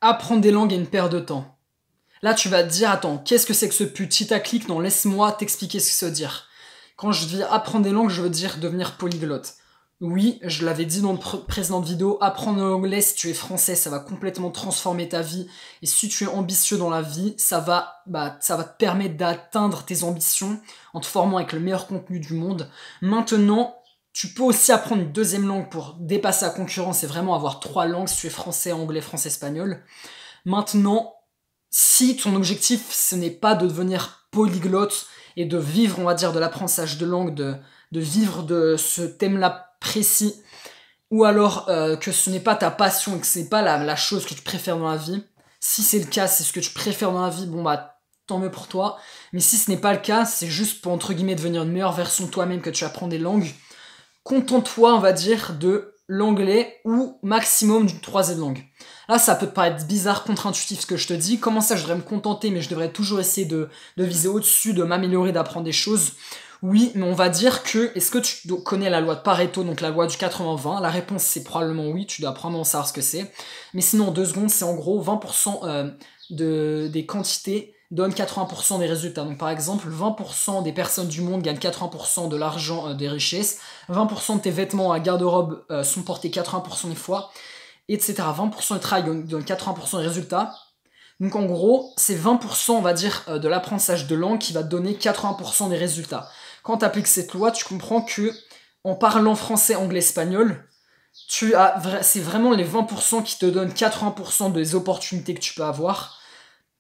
Apprendre des langues est une perte de temps. Là, tu vas te dire, attends, qu'est-ce que c'est que ce putaclic? Non, laisse-moi t'expliquer ce que ça veut dire. Quand je dis apprendre des langues, je veux dire devenir polyglotte. Oui, je l'avais dit dans de précédentes vidéos, apprendre l'anglais si tu es français, ça va complètement transformer ta vie. Et si tu es ambitieux dans la vie, ça va te permettre d'atteindre tes ambitions en te formant avec le meilleur contenu du monde. Maintenant, tu peux aussi apprendre une deuxième langue pour dépasser la concurrence et vraiment avoir 3 langues si tu es français, anglais, français, espagnol. Maintenant, si ton objectif, ce n'est pas de devenir polyglotte et de vivre, on va dire, de l'apprentissage de langue, de vivre de ce thème-là précis, ou alors que ce n'est pas ta passion et que ce n'est pas la chose que tu préfères dans la vie, si c'est le cas, c'est ce que tu préfères dans la vie, bon bah, tant mieux pour toi. Mais si ce n'est pas le cas, c'est juste pour, entre guillemets, devenir une meilleure version de toi-même que tu apprends des langues, contente-toi, on va dire, de l'anglais ou maximum d'une 3e langue. Là, ça peut te paraître bizarre, contre-intuitif ce que je te dis. Comment ça, je devrais me contenter, mais je devrais toujours essayer de viser au-dessus, de m'améliorer, d'apprendre des choses. Oui, mais on va dire que, est-ce que tu connais la loi de Pareto, donc la loi du 80-20? La réponse, c'est probablement oui, tu dois probablement savoir ce que c'est. Mais sinon, en 2 secondes, c'est en gros 20% des quantités donnent 80% des résultats. Donc par exemple, 20% des personnes du monde gagnent 80% de l'argent des richesses, 20% de tes vêtements à garde-robe sont portés 80% des fois, etc. 20% du travail donne 80% des résultats. Donc en gros, c'est 20%, on va dire, de l'apprentissage de langue qui va te donner 80% des résultats. Quand tu appliques cette loi, tu comprends que en parlant français, anglais, espagnol, c'est vraiment les 20% qui te donnent 80% des opportunités que tu peux avoir.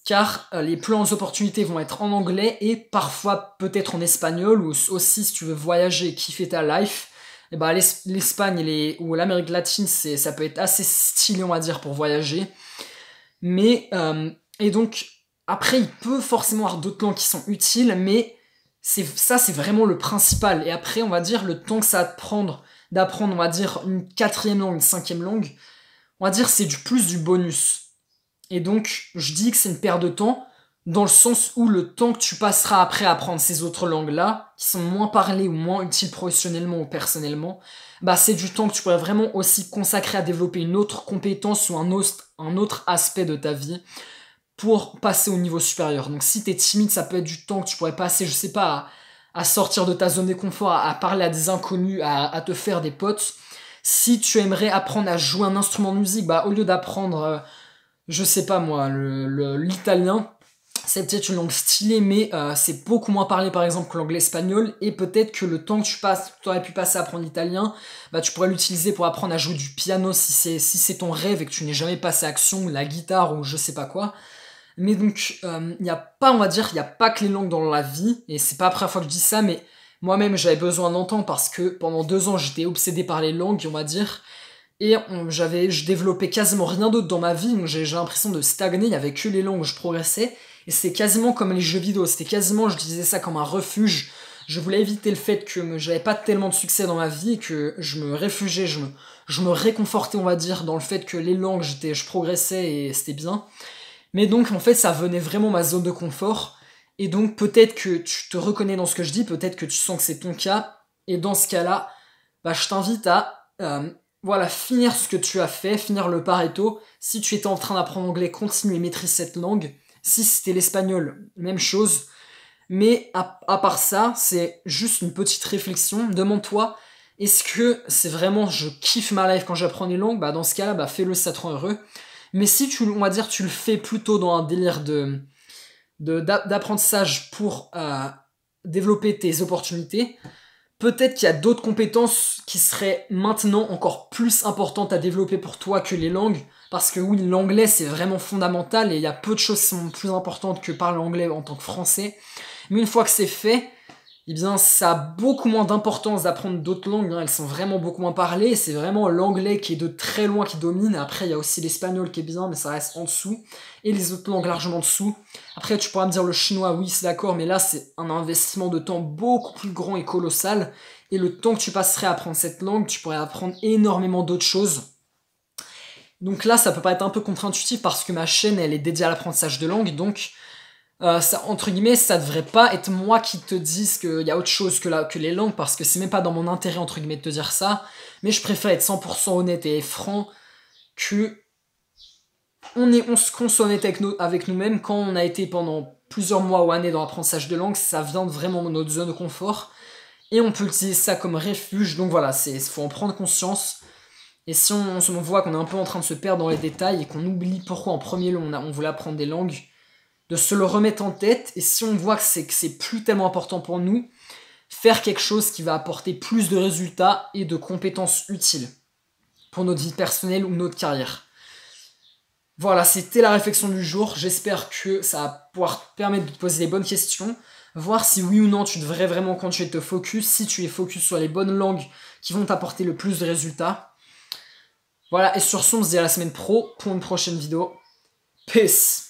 Car les plus grandes opportunités vont être en anglais et parfois peut-être en espagnol, ou aussi si tu veux voyager et kiffer ta life, et bah l'Espagne ou l'Amérique latine, ça peut être assez stylé, on va dire, pour voyager. Mais, et donc, après, il peut forcément avoir d'autres langues qui sont utiles, mais c'est vraiment le principal. Et après, on va dire, le temps que ça va te prendre d'apprendre, on va dire, une 4e langue, une 5e langue, on va dire, c'est du bonus. Et donc, je dis que c'est une perte de temps, dans le sens où le temps que tu passeras après à apprendre ces autres langues-là, qui sont moins parlées ou moins utiles professionnellement ou personnellement, bah c'est du temps que tu pourrais vraiment aussi consacrer à développer une autre compétence ou un autre aspect de ta vie pour passer au niveau supérieur. Donc si t'es timide, ça peut être du temps que tu pourrais passer, je sais pas, à sortir de ta zone de confort, à parler à des inconnus, à te faire des potes. Si tu aimerais apprendre à jouer un instrument de musique, bah au lieu d'apprendre je sais pas moi, l'italien, c'est peut-être une langue stylée, mais c'est beaucoup moins parlé par exemple que l'anglais espagnol, et peut-être que le temps que tu aurais pu passer à apprendre l'italien, bah tu pourrais l'utiliser pour apprendre à jouer du piano si c'est ton rêve et que tu n'es jamais passé à action, ou la guitare, ou je sais pas quoi. Mais donc, il y a pas, on va dire, il y a pas que les langues dans la vie, et c'est pas la première fois que je dis ça, mais moi-même j'avais besoin d'entendre parce que pendant 2 ans j'étais obsédé par les langues, on va dire. Et je développais quasiment rien d'autre dans ma vie, donc j'ai l'impression de stagner, il y avait que les langues où je progressais, et c'était quasiment comme les jeux vidéo, c'était quasiment, je disais ça comme un refuge, je voulais éviter le fait que j'avais pas tellement de succès dans ma vie, et que je me réfugiais, je me réconfortais, on va dire, dans le fait que les langues, je progressais et c'était bien. Mais donc, en fait, ça venait vraiment ma zone de confort, et donc peut-être que tu te reconnais dans ce que je dis, peut-être que tu sens que c'est ton cas, et dans ce cas-là, bah, je t'invite à voilà, finir ce que tu as fait, finir le Pareto. Si tu étais en train d'apprendre l'anglais, continue et maîtrise cette langue. Si c'était l'espagnol, même chose. Mais à part ça, c'est juste une petite réflexion. Demande-toi, est-ce que c'est vraiment je kiffe ma life quand j'apprends les langues? Bah dans ce cas-là, bah fais-le, ça te rend heureux. Mais si on va dire, tu le fais plutôt dans un délire d'apprentissage pour développer tes opportunités, peut-être qu'il y a d'autres compétences qui seraient maintenant encore plus importantes à développer pour toi que les langues, parce que oui, l'anglais c'est vraiment fondamental et il y a peu de choses qui sont plus importantes que parler anglais en tant que français. Mais une fois que c'est fait, eh bien ça a beaucoup moins d'importance d'apprendre d'autres langues, hein. Elles sont vraiment beaucoup moins parlées, c'est vraiment l'anglais qui est de très loin qui domine. Après il y a aussi l'espagnol qui est bien, mais ça reste en dessous, et les autres langues largement en dessous. Après tu pourras me dire le chinois, oui c'est d'accord, mais là c'est un investissement de temps beaucoup plus grand et colossal, et le temps que tu passerais à apprendre cette langue, tu pourrais apprendre énormément d'autres choses. Donc là ça peut pas être un peu contre-intuitif parce que ma chaîne elle est dédiée à l'apprentissage de langue, donc ça, entre guillemets, ça devrait pas être moi qui te dise qu'il y a autre chose que les langues, parce que c'est même pas dans mon intérêt, entre guillemets, de te dire ça, mais je préfère être 100% honnête et franc que qu'on soit honnête avec nous-mêmes, quand on a été pendant plusieurs mois ou années dans l'apprentissage de langue, ça vient vraiment de notre zone de confort. Et on peut utiliser ça comme refuge. Donc voilà, faut en prendre conscience. Et si on voit qu'on est un peu en train de se perdre dans les détails et qu'on oublie pourquoi en premier lieu on voulait apprendre des langues, de se le remettre en tête. Et si on voit que c'est plus tellement important pour nous, faire quelque chose qui va apporter plus de résultats et de compétences utiles pour notre vie personnelle ou notre carrière. Voilà, c'était la réflexion du jour. J'espère que ça va pouvoir te permettre de te poser les bonnes questions, voir si oui ou non tu devrais vraiment continuer de te focus, si tu es focus sur les bonnes langues qui vont t'apporter le plus de résultats. Voilà, et sur ce, on se dit à la semaine pro pour une prochaine vidéo. Peace!